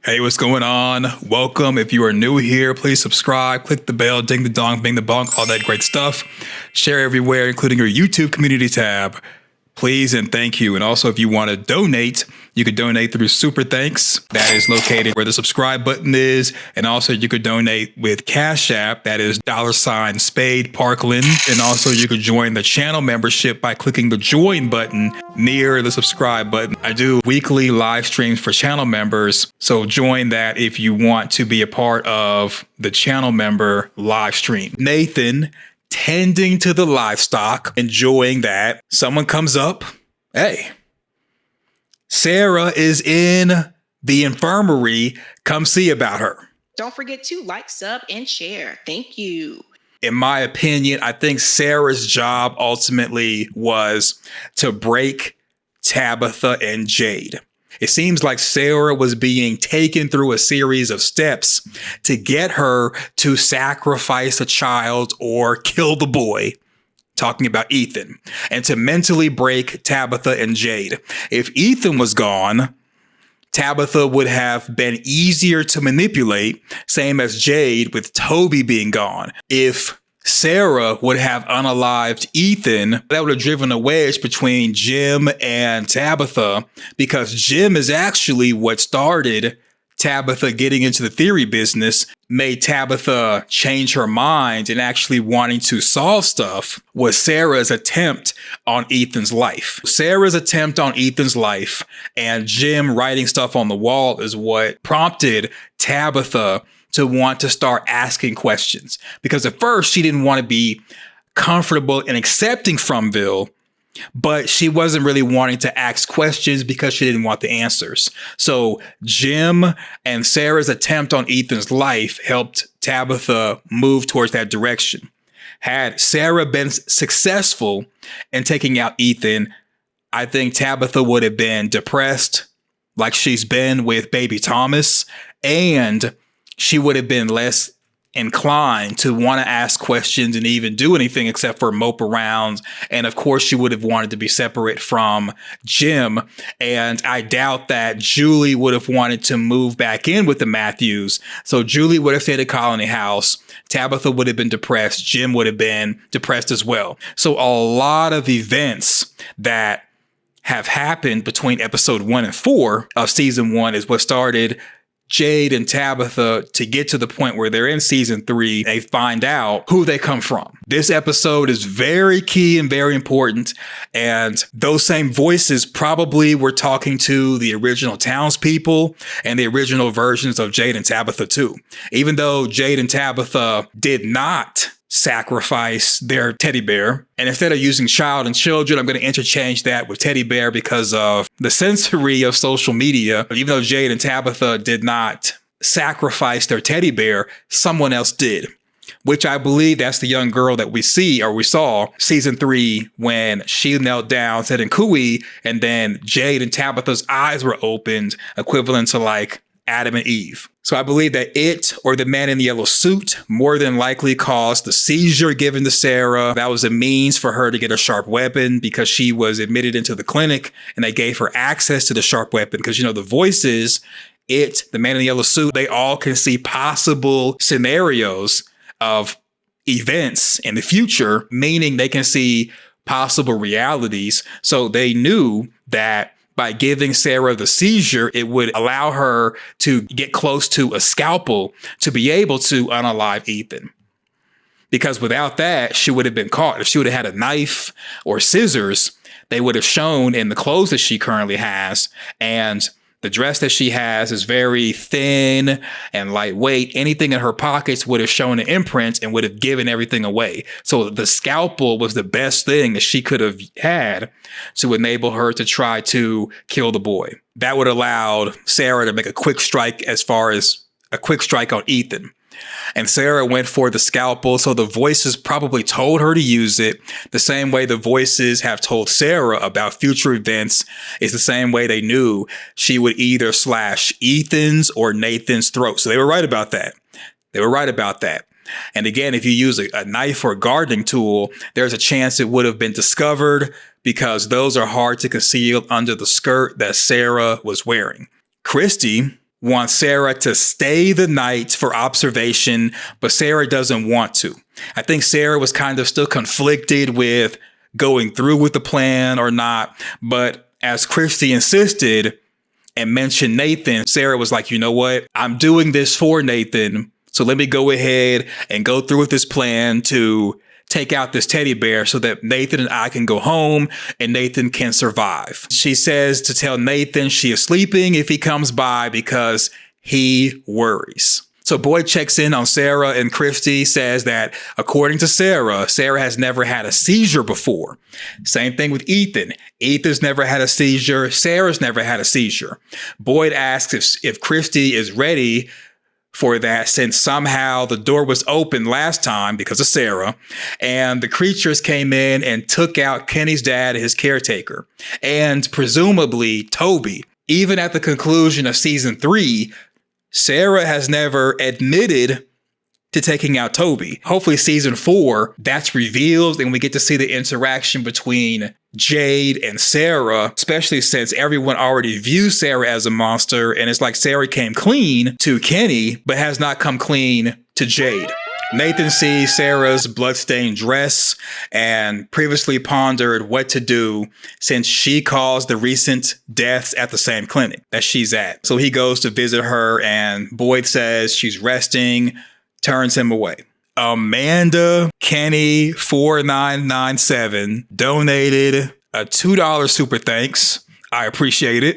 Hey, what's going on? Welcome. If you are new here, please subscribe, click the bell, ding the dong, bing the bong, all that great stuff. Share everywhere, including your YouTube community tab. Please and thank you. And also, if you want to donate, you could donate through Super Thanks. That is located where the subscribe button is. And also, you could donate with Cash App. That is $Spade Parkland. And also, you could join the channel membership by clicking the join button near the subscribe button. I do weekly live streams for channel members. So join that if you want to be a part of the channel member live stream. Nathan, tending to the livestock, enjoying that. Someone comes up, hey, Sarah is in the infirmary. Come see about her. Don't forget to like, sub, and share. Thank you. In my opinion, I think Sarah's job ultimately was to break Tabitha and Jade. It seems like Sarah was being taken through a series of steps to get her to sacrifice a child or kill the boy, talking about Ethan, and to mentally break Tabitha and Jade. If Ethan was gone, Tabitha would have been easier to manipulate, same as Jade with Toby being gone. If Sarah would have unalived Ethan, that would have driven a wedge between Jim and Tabitha, because Jim is actually what started Tabitha getting into the theory business, made Tabitha change her mind and actually wanting to solve stuff, was Sarah's attempt on Ethan's life. Sarah's attempt on Ethan's life and Jim writing stuff on the wall is what prompted Tabitha to want to start asking questions, because at first she didn't want to be comfortable in accepting Fromville, but she wasn't really wanting to ask questions because she didn't want the answers. So Jim and Sarah's attempt on Ethan's life helped Tabitha move towards that direction. Had Sarah been successful in taking out Ethan, I think Tabitha would have been depressed like she's been with baby Thomas, and she would have been less inclined to want to ask questions and even do anything except for mope around. And of course, she would have wanted to be separate from Jim. And I doubt that Julie would have wanted to move back in with the Matthews. So Julie would have stayed at Colony House. Tabitha would have been depressed. Jim would have been depressed as well. So a lot of events that have happened between episode 1 and 4 of season 1 is what started Jade and Tabitha to get to the point where they're in season 3. They find out who they come from. This episode is very key and very important. And those same voices probably were talking to the original townspeople and the original versions of Jade and Tabitha too. Even though Jade and Tabitha did not sacrifice their teddy bear, and instead of using child and children, I'm going to interchange that with teddy bear because of the censoring of social media. Even though Jade and Tabitha did not sacrifice their teddy bear, someone else did, which I believe that's the young girl that we saw season 3 when she knelt down, said Nkui, and then Jade and Tabitha's eyes were opened, equivalent to like Adam and Eve. So I believe that it, or the man in the yellow suit, more than likely caused the seizure given to Sarah. That was a means for her to get a sharp weapon because she was admitted into the clinic and they gave her access to the sharp weapon because, you know, the voices, it, the man in the yellow suit, they all can see possible scenarios of events in the future, meaning they can see possible realities. So they knew that by giving Sarah the seizure, it would allow her to get close to a scalpel to be able to unalive Ethan. Because without that, she would have been caught. If she would have had a knife or scissors, they would have shown in the clothes that she currently has. And the dress that she has is very thin and lightweight. Anything in her pockets would have shown an imprint and would have given everything away. So the scalpel was the best thing that she could have had to enable her to try to kill the boy. That would allow Sarah to make a quick strike as far as a quick strike on Ethan. And Sarah went for the scalpel, so the voices probably told her to use it. The same way the voices have told Sarah about future events is the same way they knew she would either slash Ethan's or Nathan's throat. So they were right about that. And again, if you use a knife or a gardening tool, there's a chance it would have been discovered because those are hard to conceal under the skirt that Sarah was wearing. Christy wants Sarah to stay the night for observation, but Sarah doesn't want to. I think Sarah was kind of still conflicted with going through with the plan or not. But as Christy insisted and mentioned Nathan, Sarah was like, you know what? I'm doing this for Nathan. So let me go ahead and go through with this plan to take out this teddy bear so that Nathan and I can go home and Nathan can survive. She says to tell Nathan she is sleeping if he comes by because he worries. So Boyd checks in on Sarah, and Christy says that according to Sarah, Sarah has never had a seizure before. Same thing with Ethan. Ethan's never had a seizure. Sarah's never had a seizure. Boyd asks if Christy is ready for that, since somehow the door was open last time because of Sarah, and the creatures came in and took out Kenny's dad, his caretaker, and presumably Toby. Even at the conclusion of season 3, Sarah has never admitted to taking out Toby. Hopefully season 4, that's revealed and we get to see the interaction between Jade and Sarah, especially since everyone already views Sarah as a monster, and it's like Sarah came clean to Kenny, but has not come clean to Jade. Nathan sees Sarah's bloodstained dress and previously pondered what to do since she caused the recent deaths at the same clinic that she's at. So he goes to visit her, and Boyd says she's resting, turns him away. Amanda Kenny 4997 donated a $2 super thanks. I appreciate it.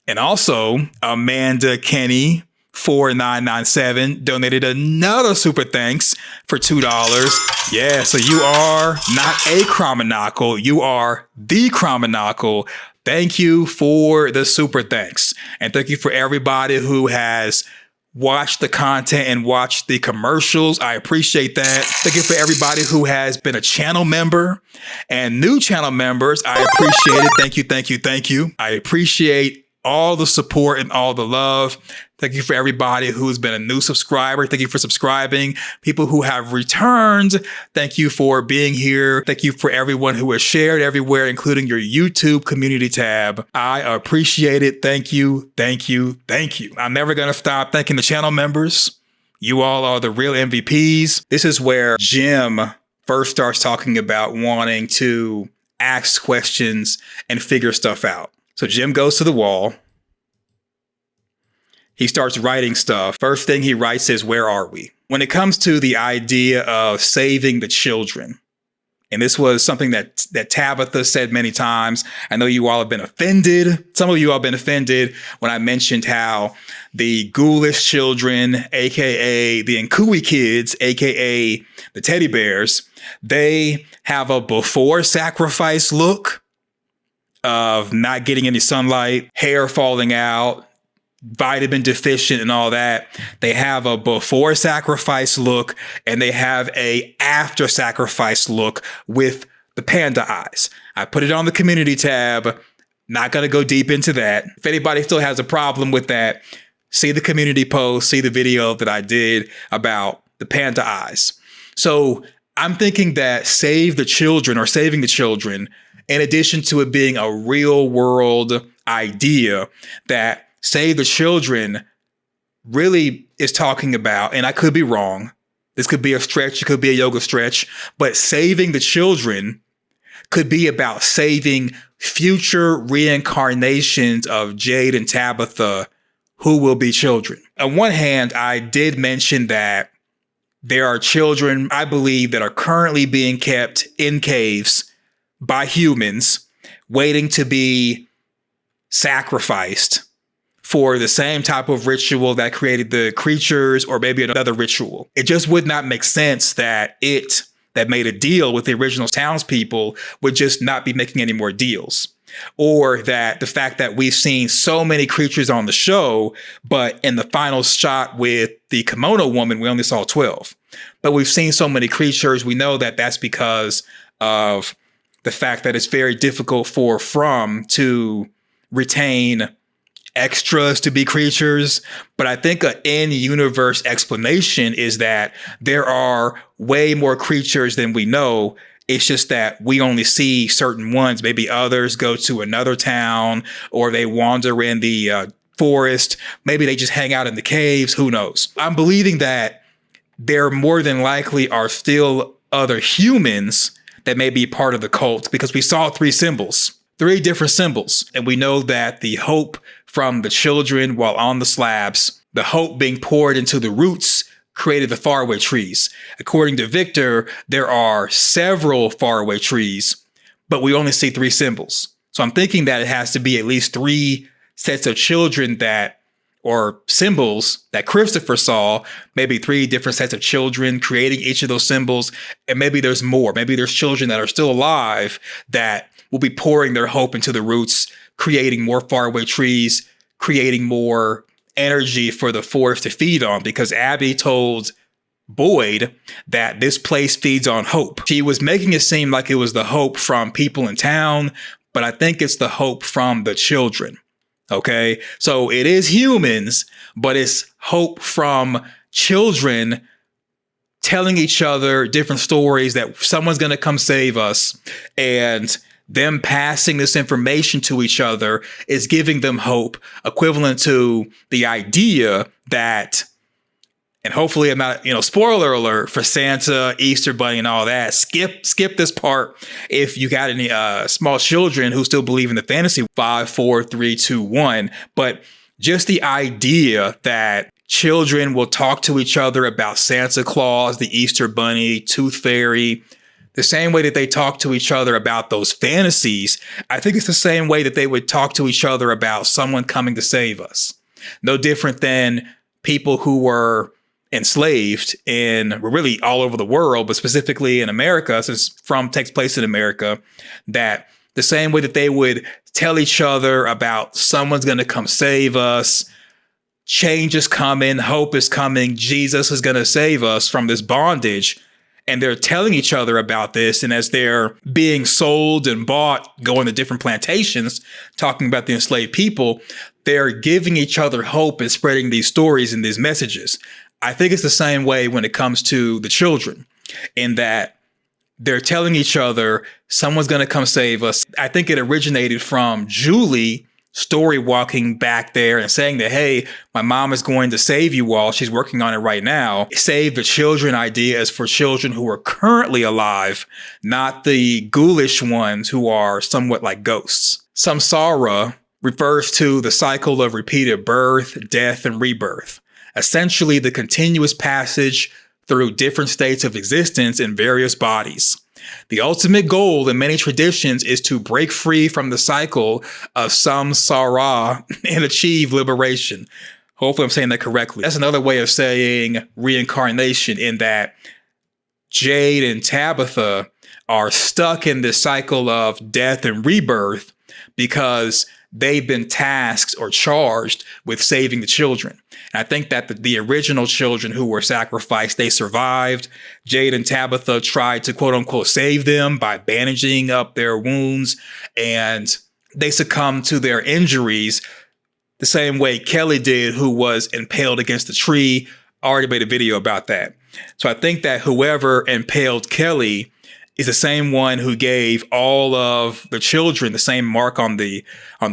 And also Amanda Kenny 4997 donated another super thanks for $2. Yeah, so you are not a Chromonacle, you are the Chromonacle. Thank you for the super thanks. And thank you for everybody who has watched the content and watched the commercials. I appreciate that. Thank you for everybody who has been a channel member and new channel members. I appreciate it. Thank you, thank you, thank you. I appreciate all the support and all the love. Thank you for everybody who's been a new subscriber. Thank you for subscribing. People who have returned, thank you for being here. Thank you for everyone who has shared everywhere, including your YouTube community tab. I appreciate it. Thank you, thank you, thank you. I'm never going to stop thanking the channel members. You all are the real MVPs. This is where Jim first starts talking about wanting to ask questions and figure stuff out. So Jim goes to the wall. He starts writing stuff. First thing he writes is, where are we? When it comes to the idea of saving the children, and this was something that Tabitha said many times. I know you all have been offended. Some of you all have been offended when I mentioned how the ghoulish children, aka the Nkui kids, aka the teddy bears, they have a before sacrifice look of not getting any sunlight, hair falling out, vitamin deficient and all that. They have a before sacrifice look and they have a after sacrifice look with the panda eyes. I put it on the community tab. Not going to go deep into that. If anybody still has a problem with that, see the community post, see the video that I did about the panda eyes. So I'm thinking that save the children or saving the children, in addition to it being a real world idea, that Save the Children really is talking about, and I could be wrong, this could be a stretch, it could be a yoga stretch, but saving the children could be about saving future reincarnations of Jade and Tabitha who will be children. On one hand, I did mention that there are children, I believe, that are currently being kept in caves by humans, waiting to be sacrificed for the same type of ritual that created the creatures, or maybe another ritual. It just would not make sense that that made a deal with the original townspeople would just not be making any more deals. Or that the fact that we've seen so many creatures on the show, but in the final shot with the kimono woman, we only saw 12. But we've seen so many creatures, we know that that's because of the fact that it's very difficult for From to retain extras to be creatures. But I think an in-universe explanation is that there are way more creatures than we know. It's just that we only see certain ones. Maybe others go to another town, or they wander in the forest. Maybe they just hang out in the caves. Who knows? I'm believing that there more than likely are still other humans that may be part of the cult, because we saw three different symbols. And we know that the hope from the children while on the slabs, the hope being poured into the roots, created the faraway trees. According to Victor, there are several faraway trees, but we only see three symbols. So I'm thinking that it has to be at least three sets of children or symbols that Christopher saw, maybe three different sets of children creating each of those symbols. And maybe there's more. Maybe there's children that are still alive that will be pouring their hope into the roots, creating more faraway trees, creating more energy for the forest to feed on, because Abby told Boyd that this place feeds on hope. She was making it seem like it was the hope from people in town, but I think it's the hope from the children. Okay, so it is humans, but it's hope from children telling each other different stories that someone's going to come save us, and them passing this information to each other is giving them hope, equivalent to the idea that, and hopefully I'm not, spoiler alert for Santa, Easter Bunny, and all that. Skip this part if you got any small children who still believe in the fantasy. 5, 4, 3, 2, 1. But just the idea that children will talk to each other about Santa Claus, the Easter Bunny, Tooth Fairy, the same way that they talk to each other about those fantasies. I think it's the same way that they would talk to each other about someone coming to save us. No different than people who were enslaved really all over the world, but specifically in America, since From takes place in America, that the same way that they would tell each other about someone's going to come save us, change is coming, hope is coming, Jesus is going to save us from this bondage. And they're telling each other about this. And as they're being sold and bought, going to different plantations, talking about the enslaved people, they're giving each other hope and spreading these stories and these messages. I think it's the same way when it comes to the children, in that they're telling each other someone's going to come save us. I think it originated from Julie story walking back there and saying that, hey, my mom is going to save you all. She's working on it right now. Save the children idea is for children who are currently alive, not the ghoulish ones who are somewhat like ghosts. Samsara refers to the cycle of repeated birth, death, and rebirth. Essentially, the continuous passage through different states of existence in various bodies. The ultimate goal in many traditions is to break free from the cycle of samsara and achieve liberation. Hopefully I'm saying that correctly. That's another way of saying reincarnation, in that Jade and Tabitha are stuck in this cycle of death and rebirth because they've been tasked or charged with saving the children. And I think that the original children who were sacrificed, they survived. Jade and Tabitha tried to quote unquote save them by bandaging up their wounds, and they succumbed to their injuries the same way Kelly did, who was impaled against the tree. I already made a video about that. So I think that whoever impaled Kelly is the same one who gave all of the children the same mark on the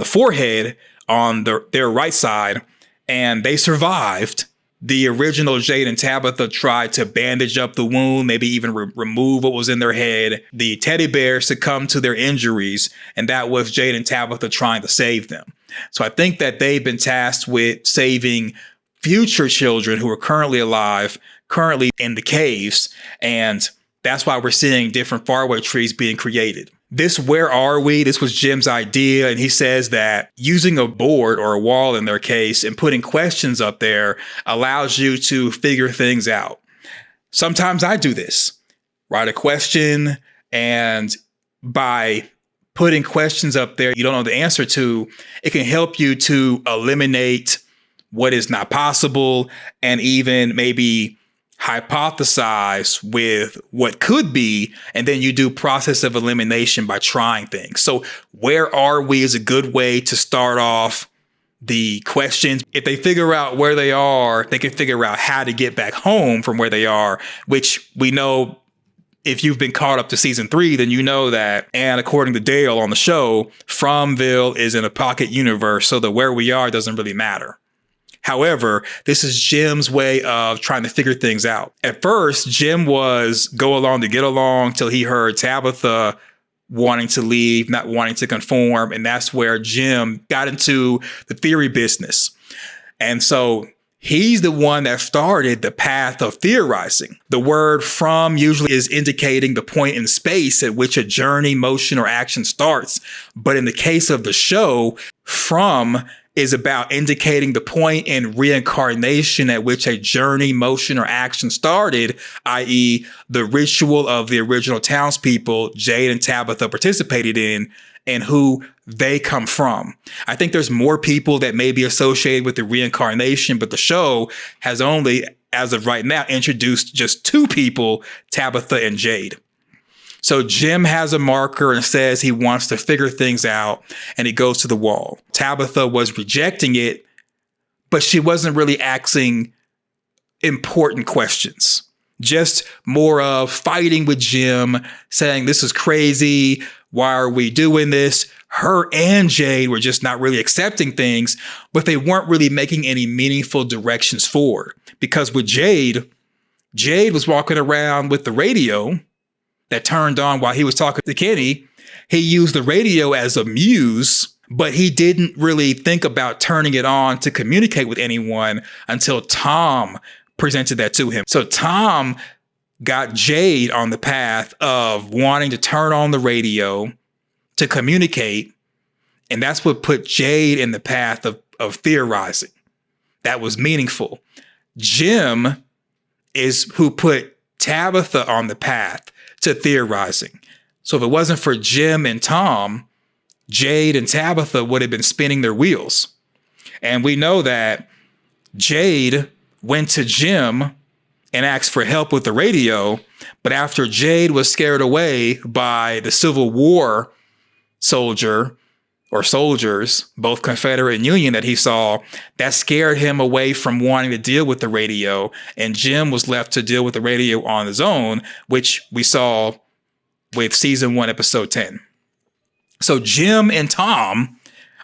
forehead on their right side, and they survived. The original Jade and Tabitha tried to bandage up the wound, maybe even remove what was in their head. The teddy bear succumbed to their injuries, and that was Jade and Tabitha trying to save them. So I think that they've been tasked with saving future children who are currently alive, currently in the caves, and that's why we're seeing different faraway trees being created. This Where Are We? This was Jim's idea, and he says that using a board or a wall in their case and putting questions up there allows you to figure things out. Sometimes I do this. Write a question, and by putting questions up there you don't know the answer to, it can help you to eliminate what is not possible and even maybe hypothesize with what could be, and then you do process of elimination by trying things. So Where Are We is a good way to start off the questions. If they figure out where they are, they can figure out how to get back home from where they are, which we know if you've been caught up to season 3, then you know that, and according to Dale on the show, Fromville is in a pocket universe, so that where we are doesn't really matter. However, this is Jim's way of trying to figure things out. At first, Jim was go along to get along till he heard Tabitha wanting to leave, not wanting to conform, and that's where Jim got into the theory business. And so he's the one that started the path of theorizing. The word from usually is indicating the point in space at which a journey, motion, or action starts. But in the case of the show, from is about indicating the point in reincarnation at which a journey, motion, or action started, i.e. the ritual of the original townspeople Jade and Tabitha participated in, and who they come from. I think there's more people that may be associated with the reincarnation, but the show has only, as of right now, introduced just 2 people, Tabitha and Jade. So Jim has a marker and says he wants to figure things out, and he goes to the wall. Tabitha was rejecting it, but she wasn't really asking important questions. Just more of fighting with Jim, saying this is crazy. Why are we doing this? Her and Jade were just not really accepting things, but they weren't really making any meaningful directions forward. Because with Jade was walking around with the radio that turned on while he was talking to Kenny. He used the radio as a muse, but he didn't really think about turning it on to communicate with anyone until Tom presented that to him. So Tom got Jade on the path of wanting to turn on the radio to communicate. And that's what put Jade in the path of theorizing. That was meaningful. Jim is who put Tabitha on the path to theorizing. So if it wasn't for Jim and Tom, Jade and Tabitha would have been spinning their wheels. And we know that Jade went to Jim and asked for help with the radio, but after Jade was scared away by the Civil War soldier or soldiers, both Confederate and Union, that he saw, that scared him away from wanting to deal with the radio. And Jim was left to deal with the radio on his own, which we saw with season 1, episode 10. So Jim and Tom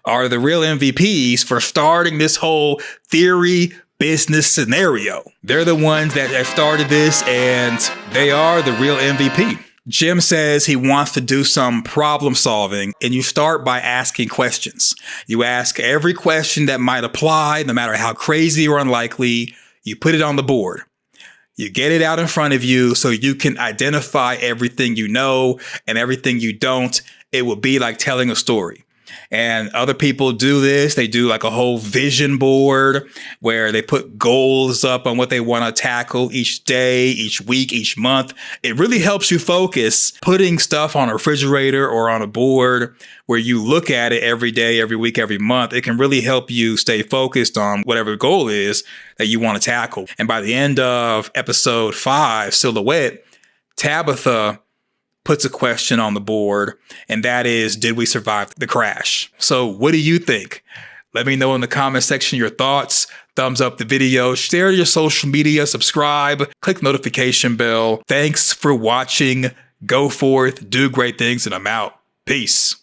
are the real MVPs for starting this whole theory business scenario. They're the ones that have started this, and they are the real MVP. Jim says he wants to do some problem solving, and you start by asking questions. You ask every question that might apply, no matter how crazy or unlikely. You put it on the board. You get it out in front of you so you can identify everything you know and everything you don't. It will be like telling a story. And other people do this. They do like a whole vision board where they put goals up on what they want to tackle each day, each week, each month. It really helps you focus. Putting stuff on a refrigerator or on a board where you look at it every day, every week, every month, it can really help you stay focused on whatever goal is that you want to tackle. And by the end of episode 5, Silhouette, Tabitha puts a question on the board, and that is, did we survive the crash? So what do you think? Let me know in the comment section your thoughts. Thumbs up the video, share your social media, subscribe, click notification bell. Thanks for watching. Go forth, do great things, and I'm out. Peace.